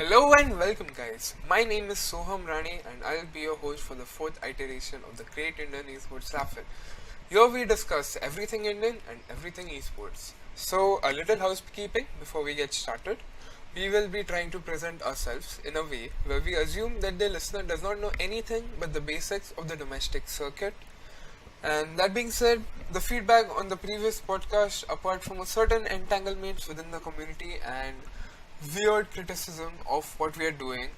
Hello and welcome, guys. My name is Soham Rane, and I'll be your host for the fourth iteration of the Great Indian Esports Raffle. Here we discuss everything Indian and everything esports. So, a little housekeeping before we get started. We will be trying to present ourselves in a way where we assume that the listener does not know anything but the basics of the domestic circuit. And that being said, the feedback on the previous podcast, apart from a certain entanglements within the community and weird criticism of what we are doing,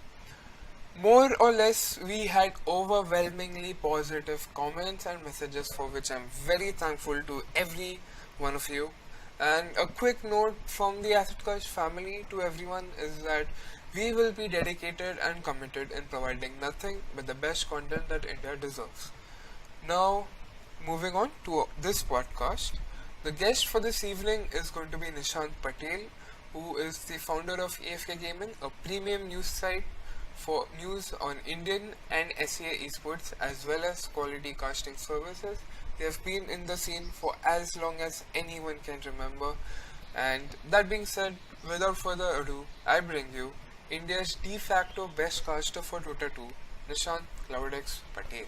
more or less we had overwhelmingly positive comments and messages for which I'm very thankful to every one of you. And a quick note from the ASidCast family to everyone is that we will be dedicated and committed in providing nothing but the best content that India deserves. Now, moving on to this podcast, the guest for this evening is going to be Nishant Patel, who is the founder of AFK Gaming, a premium news site for news on Indian and SEA esports as well as quality casting services. They have been in the scene for as long as anyone can remember. And that being said, without further ado, I bring you India's de facto best caster for Dota 2, Nishant ClouDx Patel.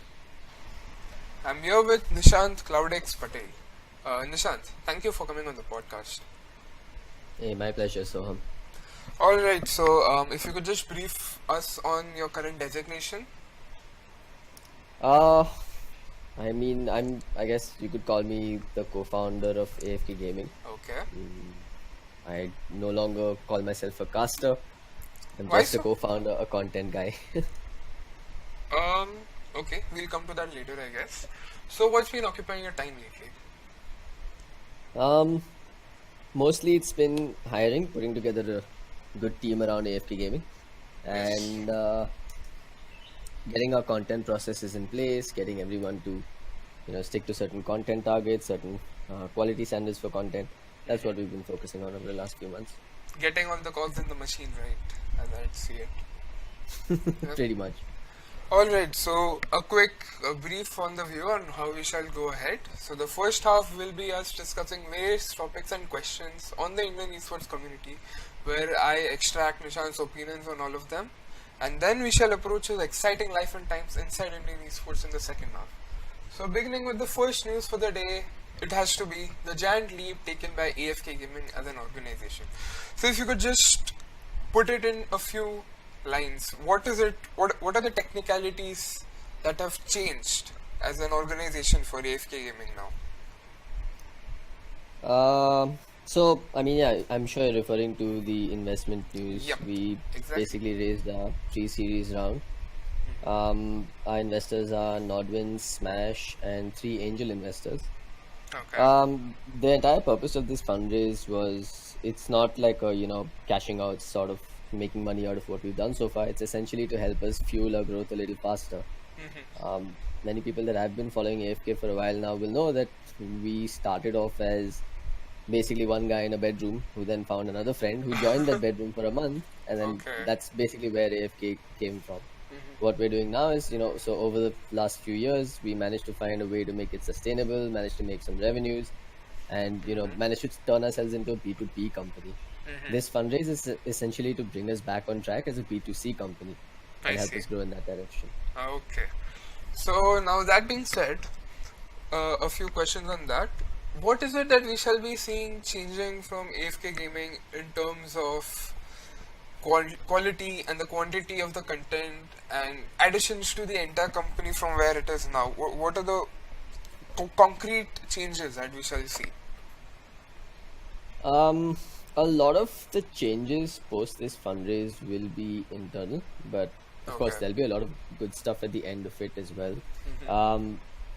I'm here with Nishant ClouDx Patel. Nishant, thank you for coming on the podcast. Hey, my pleasure, Soham. Alright, so if you could just brief us on your current designation. Uh, I guess you could call me the co-founder of AFK Gaming. Okay. I no longer call myself a caster. I'm Why just a so? co-founder, a content guy. Okay, we'll come to that later, I guess. So, what's been occupying your time lately? Um, Mostly it's been hiring, putting together a good team around AFK Gaming, and getting our content processes in place, getting everyone to, stick to certain content targets, certain quality standards for content. That's what we've been focusing on over the last few months. Getting on the calls in the machine, right? As I'd see it. Yep. Pretty much. Alright, so a quick brief on the view on how we shall go ahead. So the first half will be us discussing various topics and questions on the Indian esports community, where I extract Nishant's opinions on all of them, and then we shall approach his exciting life and times inside Indian esports in the second half. So beginning with the first news for the day, it has to be the giant leap taken by AFK Gaming as an organization. So if you could just put it in a few lines, what is it, what are the technicalities that have changed as an organization for AFK Gaming now? I'm sure you're referring to the investment news. Yep, We exactly. basically raised a pre-series round. Our investors are Nodwin, Smash, and three angel investors. Okay. The entire purpose of this fundraise was, it's not like cashing out, sort of making money out of what we've done so far. It's essentially to help us fuel our growth a little faster. Many people that have been following AFK for a while now will know that we started off as basically one guy in a bedroom who then found another friend who joined that bedroom for a month, and then Okay. that's basically where AFK came from. What we're doing now is, so over the last few years, we managed to find a way to make it sustainable, managed to make some revenues, and managed to turn ourselves into a B2B company. This fundraise is essentially to bring us back on track as a B2C company I and help see. us grow in that direction. Okay. So now that being said, a few questions on that. What is it that we shall be seeing changing from AFK Gaming in terms of quality and the quantity of the content and additions to the entire company from where it is now? What are the concrete changes that we shall see? A lot of the changes post this fundraise will be internal, but of course Okay. there'll be a lot of good stuff at the end of it as well.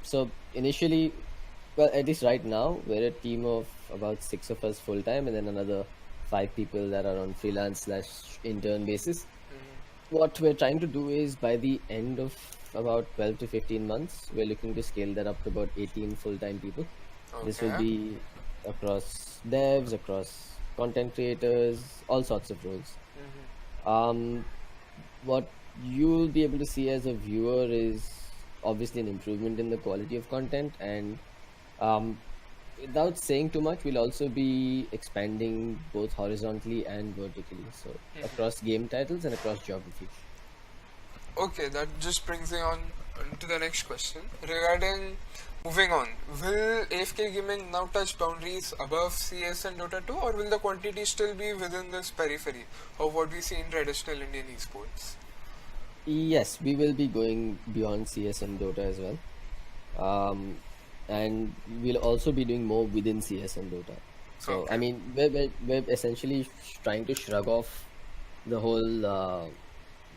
So initially, well, at least right now, we're a team of about 6 of us full time, and then another 5 people that are on freelance/intern basis. What we're trying to do is, by the end of about 12 to 15 months, we're looking to scale that up to about 18 full time people. This will Okay. be across devs, across content creators, all sorts of roles. Um, what you'll be able to see as a viewer is obviously an improvement in the quality of content, and without saying too much, we'll also be expanding both horizontally and vertically. So across game titles and across geographies. Okay, that just brings me on to the next question. Regarding moving on, will AFK Gaming now touch boundaries above CS and Dota 2, or will the quantity still be within this periphery of what we see in traditional Indian esports? Yes, we will be going beyond CS and Dota as well. And we'll also be doing more within CS and Dota. So, I Okay. mean, we're essentially trying to shrug off the whole,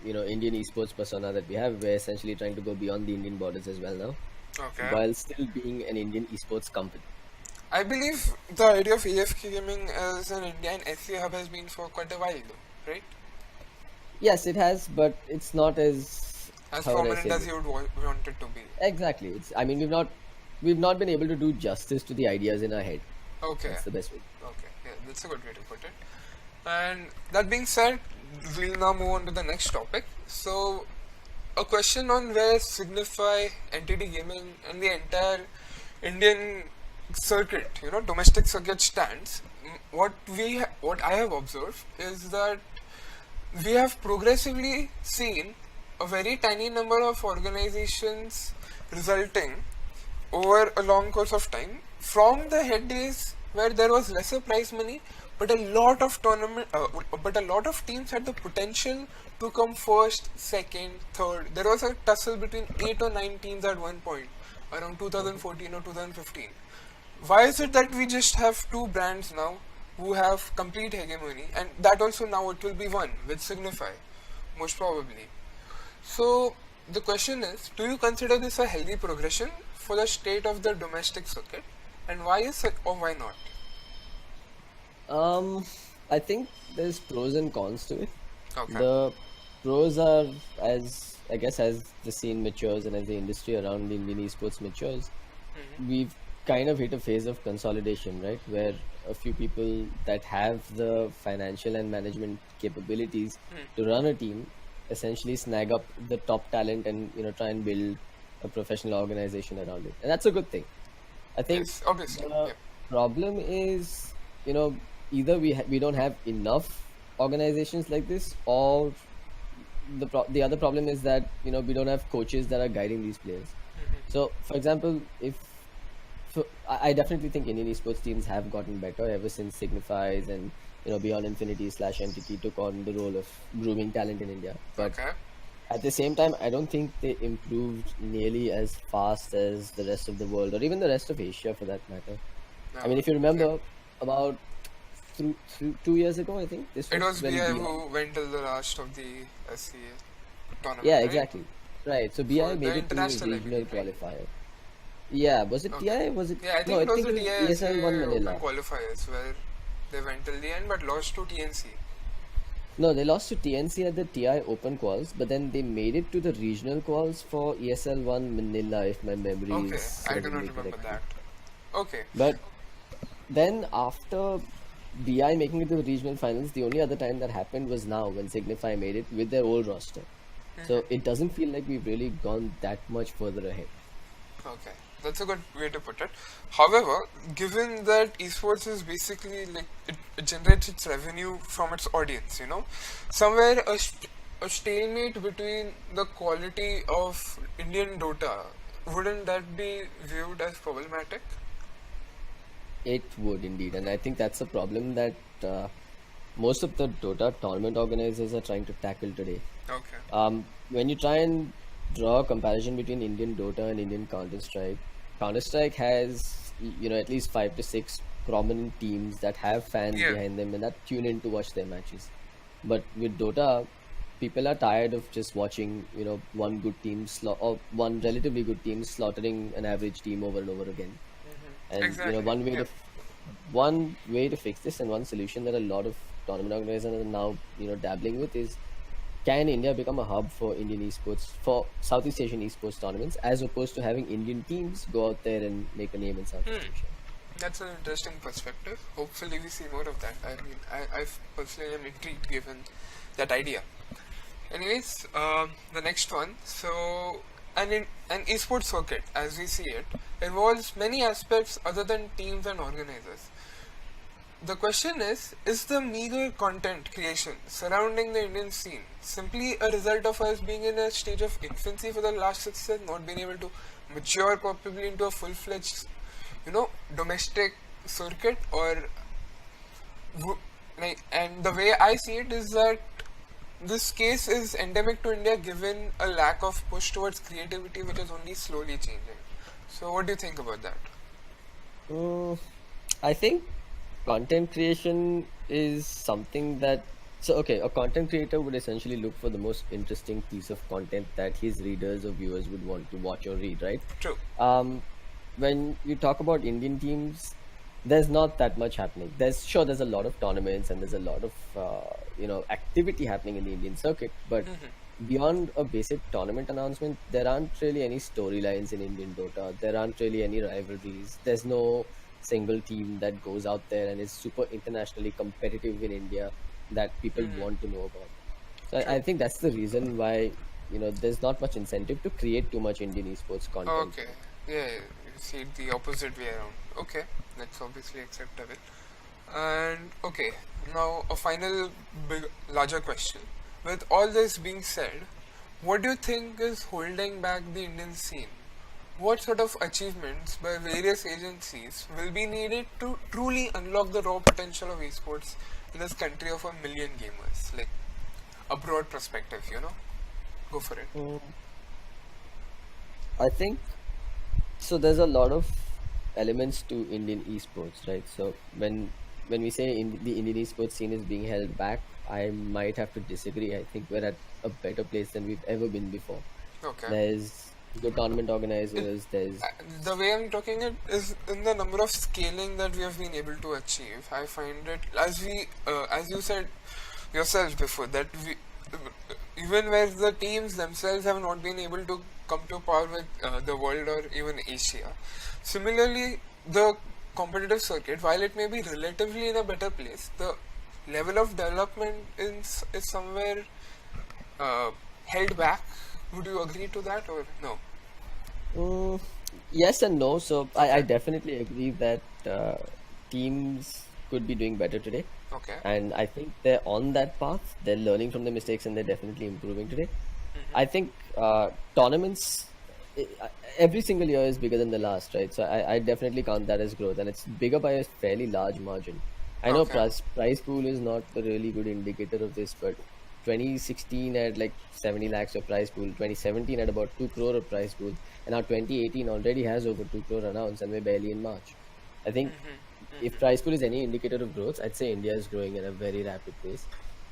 Indian esports persona that we have. We're essentially trying to go beyond the Indian borders as well now, Okay. while still being an Indian esports company. I believe the idea of AFK Gaming as an Indian SC hub has been for quite a while though, right? Yes, it has, but it's not as, As how would I prominent say as this? you would want it to be. Exactly. I mean, we've not been able to do justice to the ideas in our head. Okay. That's the best way. Okay. Yeah, that's a good way to put it. And that being said, we'll now move on to the next topic. So, a question on where Signify, NTD Gaming, and the entire Indian circuit, domestic circuit stands. What I have observed is that we have progressively seen a very tiny number of organizations resulting over a long course of time from the head days where there was lesser prize money, but a lot of teams had the potential to come first, second, third. There was a tussle between 8 or 9 teams at one point around 2014 or 2015. Why is it that we just have two brands now who have complete hegemony, and that also now it will be one with Signify, most probably. So the question is, do you consider this a healthy progression for the state of the domestic circuit, and why is it or why not? Um, I think there's pros and cons to it. Okay. The pros are, as I guess, as the scene matures and as the industry around the Indian esports matures, we've kind of hit a phase of consolidation, right? Where a few people that have the financial and management capabilities to run a team essentially snag up the top talent and try and build a professional organization around it, and that's a good thing. I think Yes, obviously. the Yeah. problem is, either we don't have enough organizations like this, or the other problem is that we don't have coaches that are guiding these players. So, for example, I definitely think Indian esports teams have gotten better ever since Signifies and Beyond Infinity / Entity took on the role of grooming talent in India. But Okay. at the same time, I don't think they improved nearly as fast as the rest of the world or even the rest of Asia for that matter. I mean, if you Yeah. remember, about 2 years ago, I think this It was was when BI BI. who went till the last of the SCA tournament, Yeah, right? exactly. Right. So For BI the made it to international, I regional believe, right? qualifier. Yeah, was it Okay. TI? Was it? Yeah, I No, think I it was think the it was ESL one TISCA Open Manila. qualifiers where they went till the end but lost to TNC. No, they lost to TNC at the TI Open quals, but then they made it to the regional quals for ESL one Manila, if my memory is Okay, I do serving not me remember correctly. that. Okay. But then after BI making it to the regional finals, the only other time that happened was now when Signify made it with their old roster. So it doesn't feel like we've really gone that much further ahead. Okay, that's a good way to put it. However, given that esports is basically like it generates its revenue from its audience, somewhere a stalemate between the quality of Indian Dota, wouldn't that be viewed as problematic? It would indeed, and I think that's a problem that most of the Dota tournament organizers are trying to tackle today. Okay. When you try and draw a comparison between Indian Dota and Indian Counter Strike, Counter Strike has at least 5 to 6 prominent teams that have fans Yeah. behind them and that tune in to watch their matches. But with Dota, people are tired of just watching one good team or one relatively good team slaughtering an average team over and over again. And Exactly. Yeah. one way to fix this, and one solution that a lot of tournament organizers are now dabbling with, is, can India become a hub for Indian esports, for Southeast Asian esports tournaments, as opposed to having Indian teams go out there and make a name in Southeast Asia? That's an interesting perspective. Hopefully, we see more of that. I mean, I personally am intrigued given that idea. Anyways, the next one. So, an esports circuit, as we see it, involves many aspects other than teams and organizers. The question is the meager content creation surrounding the Indian scene simply a result of us being in a stage of infancy for the last 6 years, not being able to mature probably into a full-fledged, domestic circuit, or and the way I see it is that this case is endemic to India given a lack of push towards creativity which is only slowly changing. So what do you think about that? Mm, I think content creation is something that a content creator would essentially look for the most interesting piece of content that his readers or viewers would want to watch or read, right? True. um when you talk about Indian teams, there's not that much happening. There's a lot of tournaments and there's a lot of activity happening in the Indian circuit, but beyond a basic tournament announcement, there aren't really any storylines in Indian Dota. There aren't really any rivalries. There's no single team that goes out there and is super internationally competitive in India that people want to know about. So I think that's the reason why there's not much incentive to create too much Indian esports content. Okay. Yeah, you see it the opposite way around. Okay, that's obviously acceptable. And okay, now a final larger question. With all this being said, what do you think is holding back the Indian scene? What sort of achievements by various agencies will be needed to truly unlock the raw potential of esports in this country of 1 million gamers? Like a broad perspective, Go for it. I think so. There's a lot of elements to Indian esports, right? So when we say the Indian esports scene is being held back, I might have to disagree. I think we're at a better place than we've ever been before. Okay. There's good tournament organizers. There's The way I'm talking it is in the number of scaling that we have been able to achieve. I find it as you said yourself before that even where the teams themselves have not been able to come to par with the world or even Asia. Similarly, the competitive circuit, while it may be relatively in a better place, the level of development is somewhere held back. Would you agree to that or no? yes and no. So I definitely agree that teams could be doing better today. Okay. And I think they're on that path. They're learning from their mistakes and they're definitely improving today. I think tournaments every single year is bigger than the last, right? So I definitely count that as growth, and it's bigger by a fairly large margin. I know Okay. prize pool is not a really good indicator of this, but 2016 had like 70 lakhs of prize pool, 2017 had about 2 crore of prize pool, and now 2018 already has over 2 crore announced, and we're barely in March. I think if prize pool is any indicator of growth, I'd say India is growing at a very rapid pace.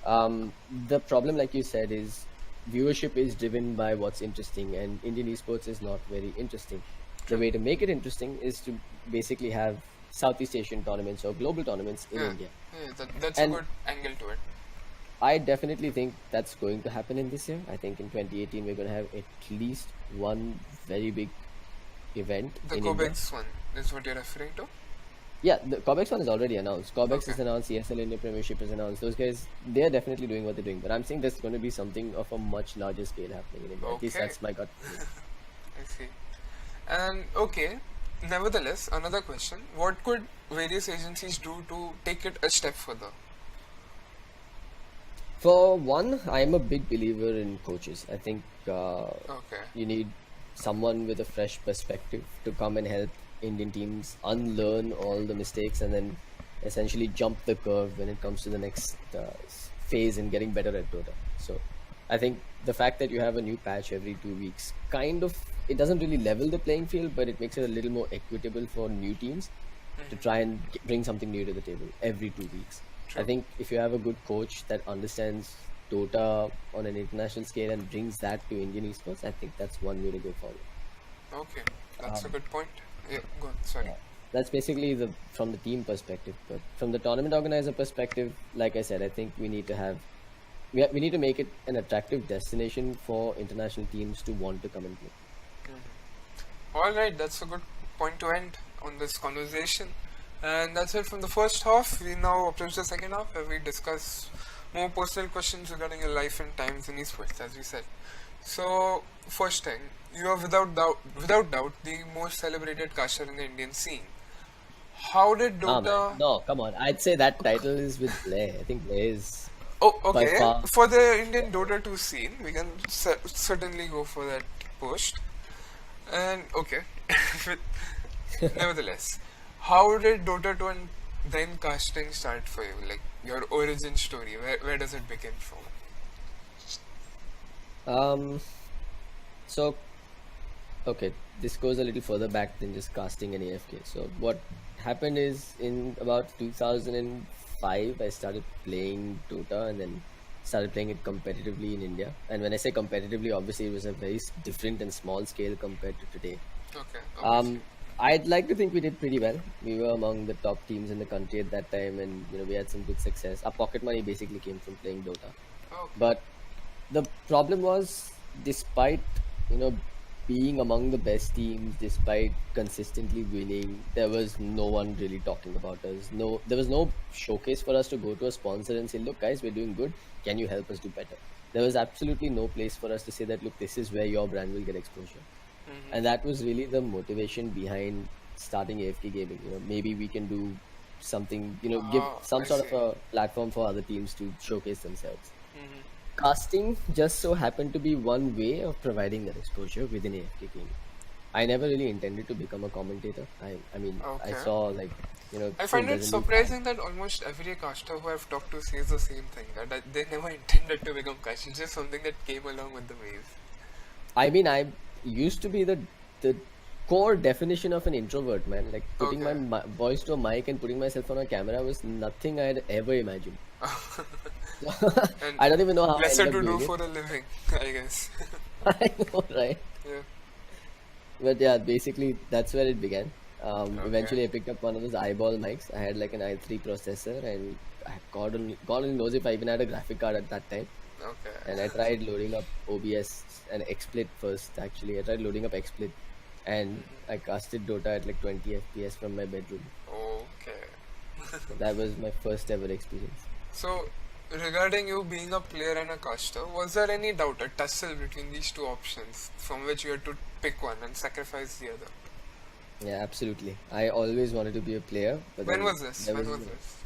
The problem, like you said, is viewership is driven by what's interesting, and Indian esports is not very interesting. The way to make it interesting is to basically have Southeast Asian tournaments or global tournaments in Yeah. India. Yeah, that's And a good angle to it. I definitely think that's going to happen in this year. I think in 2018 we're going to have at least one very big event The in India. Cobex one is what you're referring to? Yeah, the Cobex one is already announced. Cobex Okay. is announced, ESL India Premiership is announced. Those guys, they're definitely doing what they're doing. But I'm saying there's going to be something of a much larger scale happening in India. At least Okay. that's my gut feeling. I see. And okay, nevertheless, another question. What could various agencies do to take it a step further? For one, I'm a big believer in coaches. I think Okay. you need someone with a fresh perspective to come and help Indian teams unlearn all the mistakes and then essentially jump the curve when it comes to the next phase in getting better at Dota. So I think the fact that you have a new patch every 2 weeks it doesn't really level the playing field, but it makes it a little more equitable for new teams to try and bring something new to the table every 2 weeks. True. I think if you have a good coach that understands Dota on an international scale and brings that to Indian esports, I think that's one way to go forward. Okay. That's a good point. Yeah, go on. Sorry. That's basically from the team perspective. But from the tournament organizer perspective, like I said, I think we need to make it an attractive destination for international teams to want to come and play. Alright, that's a good point to end on this conversation. And that's it from the first half. We now approach the second half where we discuss more personal questions regarding your life and times in esports, as we said. So, first thing, you are without doubt, the most celebrated caster in the Indian scene. How did Ah, man. Dota? No, come on. I'd say that title is with Blair. I think Blair is Oh, by okay. far. For the Indian Dota 2 scene, we can certainly go for that post. And okay, nevertheless, how did Dota 2 and then casting start for you? Like your origin story, where does it begin from? Um, so, okay, this goes a little further back than just casting an AFK. So, what happened is in about 2005, I started playing Dota and then started playing it competitively in India. And when I say competitively, obviously it was a very different and small scale compared to today. Okay, obviously. I'd like to think we did pretty well. We were among the top teams in the country at that time, and we had some good success. Our pocket money basically came from playing Dota. Okay. But the problem was, despite being among the best teams, despite consistently winning, there was no one really talking about us. No, there was no showcase for us to go to a sponsor and say, "Look, guys, we're doing good. Can you help us do better?" There was absolutely no place for us to say that, "Look, this is where your brand will get exposure." And that was really the motivation behind starting AFK Gaming. Maybe we can do something, give some I sort see. of a platform for other teams to showcase themselves. Mhm. Casting just so happened to be one way of providing that exposure within AFK Gaming. I never really intended to become a commentator. I mean, I Okay. saw I film find it doesn't do bad. surprising that almost every caster who I've talked to says the same thing, that they never intended to become caster, it's just something that came along with the wave. I mean, I used to be the core definition of an introvert, man. Like putting my Okay. voice to a mic and putting myself on a camera was nothing I'd ever imagined. And I don't even know how I lesser ended up to do doing it. for a living, I guess. I know, right? Yeah. But yeah, basically that's where it began. Okay. Eventually, I picked up one of those eyeball mics. I had like an i3 processor, and God only knows if I even had a graphic card at that time. And I Okay. tried loading up OBS and XSplit first. Actually, I tried loading up XSplit, and I casted Dota at like 20 FPS from my bedroom. Okay. So that was my first ever experience. So, regarding you being a player and a caster, was there any doubt, a tussle between these two options from which you had to pick one and sacrifice the other? Yeah, absolutely. I always wanted to be a player, but When then was this? there When was was this?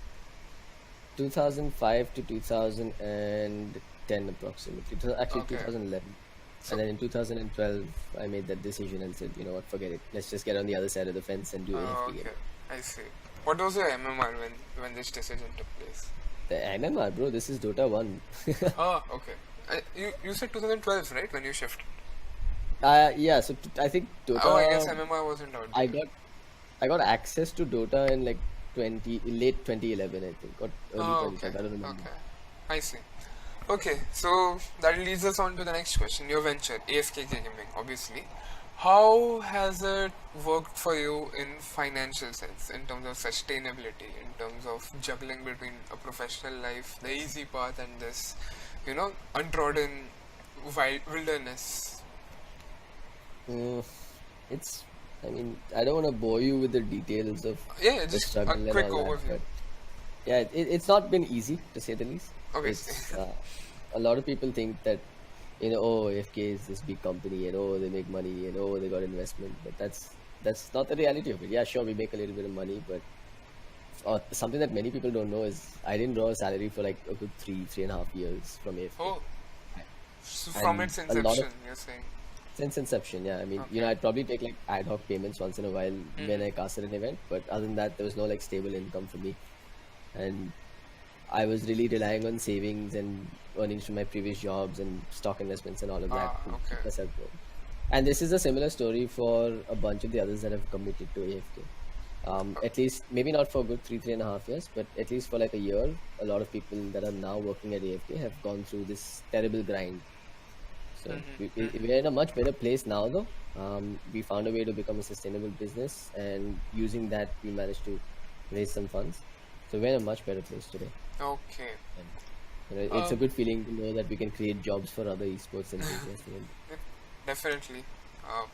2005 to 2010 approximately. Actually Okay. 2011. So, And then in 2012, I made that decision and said, you know what, forget it. Let's just get on the other side of the fence and do AFK okay. gaming. I see. What was your MMR when this decision took place? The MMR, bro, this is Dota 1. Ah, okay. You said 2012, right? When you shifted. Yeah, so I think Oh, I guess Dota, MMR wasn't out I then. got I got access to Dota in like late 2011, I think, or early Oh, okay. 2012. I don't remember. Okay. I see. Okay, so that leads us on to the next question. Your venture, AFK Gaming, obviously. How has it worked for you in financial sense, in terms of sustainability, in terms of juggling between a professional life, the easy path, and this, untrodden wilderness? Mm, it's, I mean, I don't want to bore you with the details of Yeah, the just a struggle and quick all that, overview. but yeah, it's not been easy to say the least. Obviously. It's a lot of people think that oh, AFK is this big company and oh, they make money and oh, they got investment, but that's not the reality of it. Yeah, sure, we make a little bit of money, but something that many people don't know is I didn't draw a salary for like a good 3.5 years from AFK, Oh, so from and its a lot of inception, you're saying. since inception. Yeah, I mean, Okay. I'd probably take like ad hoc payments once in a while when I casted an event, but other than that, there was no like stable income for me, and I was really relying on savings and earnings from my previous jobs and stock investments and all of that Ah, to okay. keep myself going. And this is a similar story for a bunch of the others that have committed to AFK. At least, maybe not for a good 3.5 years, but at least for like a year, a lot of people that are now working at AFK have gone through this terrible grind. So we're in a much better place now, though. We found a way to become a sustainable business, and using that, we managed to raise some funds. So we're in a much better place today. Okay. And it's a Um, good feeling to know that we can create jobs for other esports enthusiasts. yeah, definitely. Uh,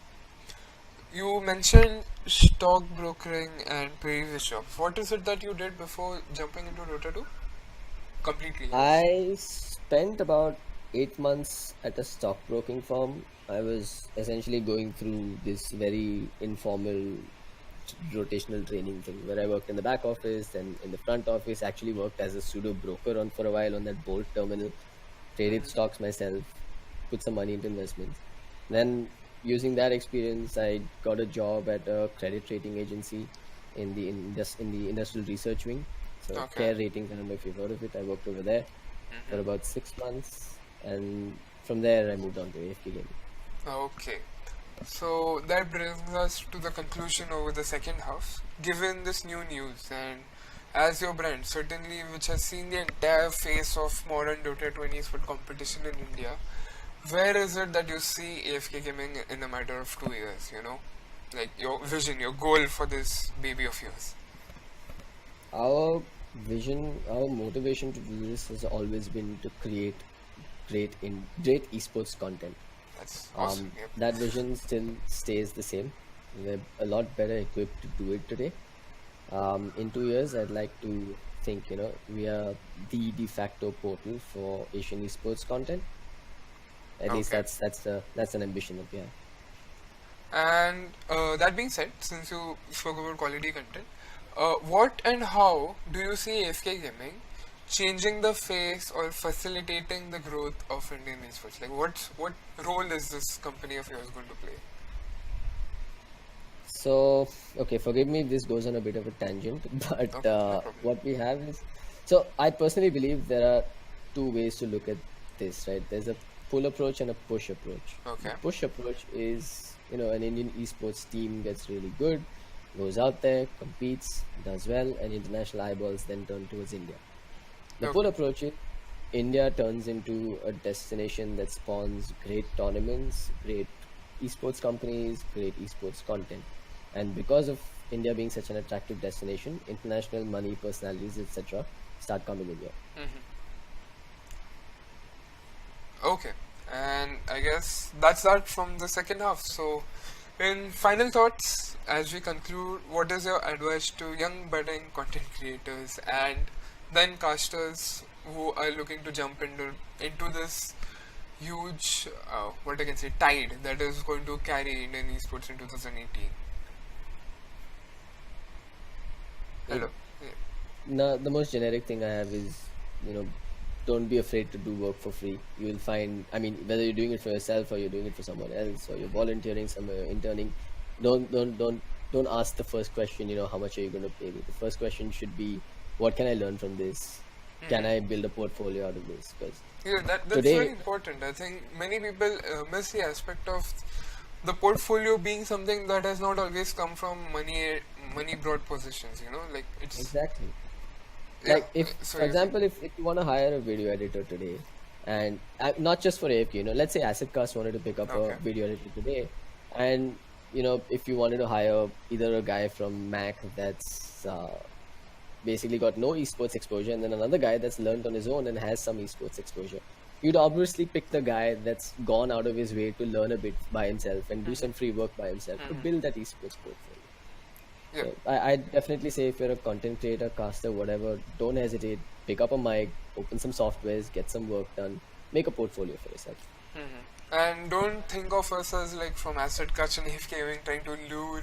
you mentioned stock brokering and previous jobs. What is it that you did before jumping into Dota 2? Completely, yes. I spent about 8 months at a stockbroking firm. I was essentially going through this very informal rotational training thing where I worked in the back office, then in the front office, actually worked as a pseudo broker on for a while on that Bolt terminal, traded stocks myself, put some money into investments. Then using that experience, I got a job at a credit rating agency in the industrial research wing. So Okay. Care Ratings, I don't know if you've heard of it. I worked over there for about 6 months, and from there I moved on to AFK Gaming. Okay. So that brings us to the conclusion over the second half. Given this new news and as your brand, certainly which has seen the entire face of modern Dota 20 for competition in India, where is it that you see AFK Gaming in a matter of 2 years, Like your vision, your goal for this baby of yours. Our vision, our motivation to do this has always been to create great esports content. That's awesome. Yep. That vision still stays the same. We're a lot better equipped to do it today. In 2 years, I'd like to think, we are the de facto portal for Asian esports content. At least Okay. that's an ambition that we have. And that being said, since you spoke about quality content, what and how do you see AFK Gaming changing the face or facilitating the growth of Indian esports? Like, what role is this company of yours going to play? So, okay, forgive me if this goes on a bit of a tangent, but Okay, no problem. what we have is, so I personally believe there are two ways to look at this, right? There's a pull approach and a push approach. Okay. The push approach is, an Indian esports team gets really good, goes out there, competes, does well, and international eyeballs then turn towards India. The Okay. pull approach is India turns into a destination that spawns great tournaments, great esports companies, great esports content. And because of India being such an attractive destination, international money, personalities, etc., start coming in here. Okay. And I guess that's that from the second half. So, in final thoughts, as we conclude, what is your advice to young budding content creators and then casters who are looking to jump into this huge, what I can say, tide that is going to carry Indian esports in 2018? Hello. Yeah. No, the most generic thing I have is, don't be afraid to do work for free. You will find, I mean, whether you're doing it for yourself or you're doing it for someone else or you're volunteering somewhere, you're interning, don't ask the first question, how much are you going to pay me? The first question should be, what can I learn from this? Can I build a portfolio out of this? Because Yeah, that's today, very important. I think many people miss the aspect of the portfolio being something that has not always come from money brought positions. Like it's exactly. yeah. Like if, So for example, if you want to hire a video editor today, and not just for AFK, let's say ASidCast wanted to pick up okay. a video editor today, and if you wanted to hire either a guy from Mac that's basically got no esports exposure, and then another guy that's learned on his own and has some esports exposure, you'd obviously pick the guy that's gone out of his way to learn a bit by himself and do some free work by himself to build that esports portfolio. Yeah. So I definitely say if you're a content creator, caster, whatever, don't hesitate. Pick up a mic, open some softwares, get some work done, make a portfolio for yourself. And don't think of us as like from ASidCast and AFK Gaming trying to lure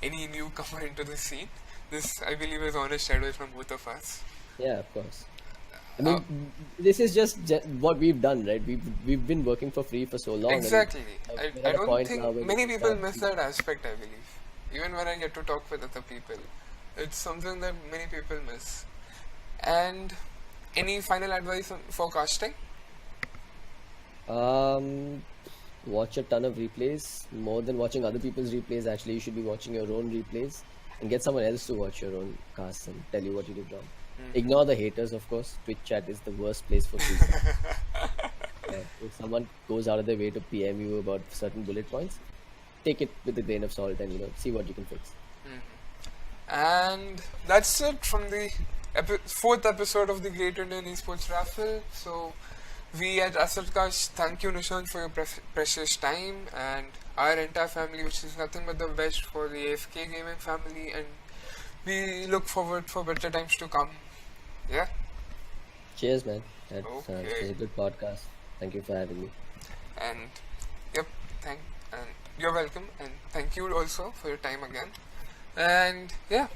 any newcomer into the scene. This, I believe, is honest advice from both of us. Yeah, of course. I mean, this is just what we've done, right? We've been working for free for so long. Exactly. And I we're at a don't point now think where many we people start miss that aspect, I believe. Even when I get to talk with other people, it's something that many people miss. And any final advice for casting? Watch a ton of replays. More than watching other people's replays, actually, you should be watching your own replays and get someone else to watch your own casts and tell you what you did wrong. Ignore the haters, of course. Twitch chat is the worst place for feedback. If someone goes out of their way to PM you about certain bullet points, take it with a grain of salt and see what you can fix. And that's it from the fourth episode of the Great Indian Esports Raffle. So we at ASidCast thank you, Nishant, for your precious time and our entire family, which is nothing but the best for the AFK Gaming family, and we look forward for better times to come. Yeah. Cheers, man. That was Okay. a good podcast. Thank you for having me. And yep, and you're welcome, and thank you also for your time again. And yeah,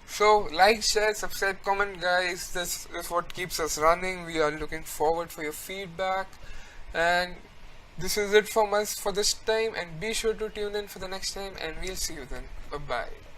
so like, share, subscribe, comment, guys. This is what keeps us running. We are looking forward for your feedback, and this is it from us for this time. And be sure to tune in for the next time, and we'll see you then. Bye bye.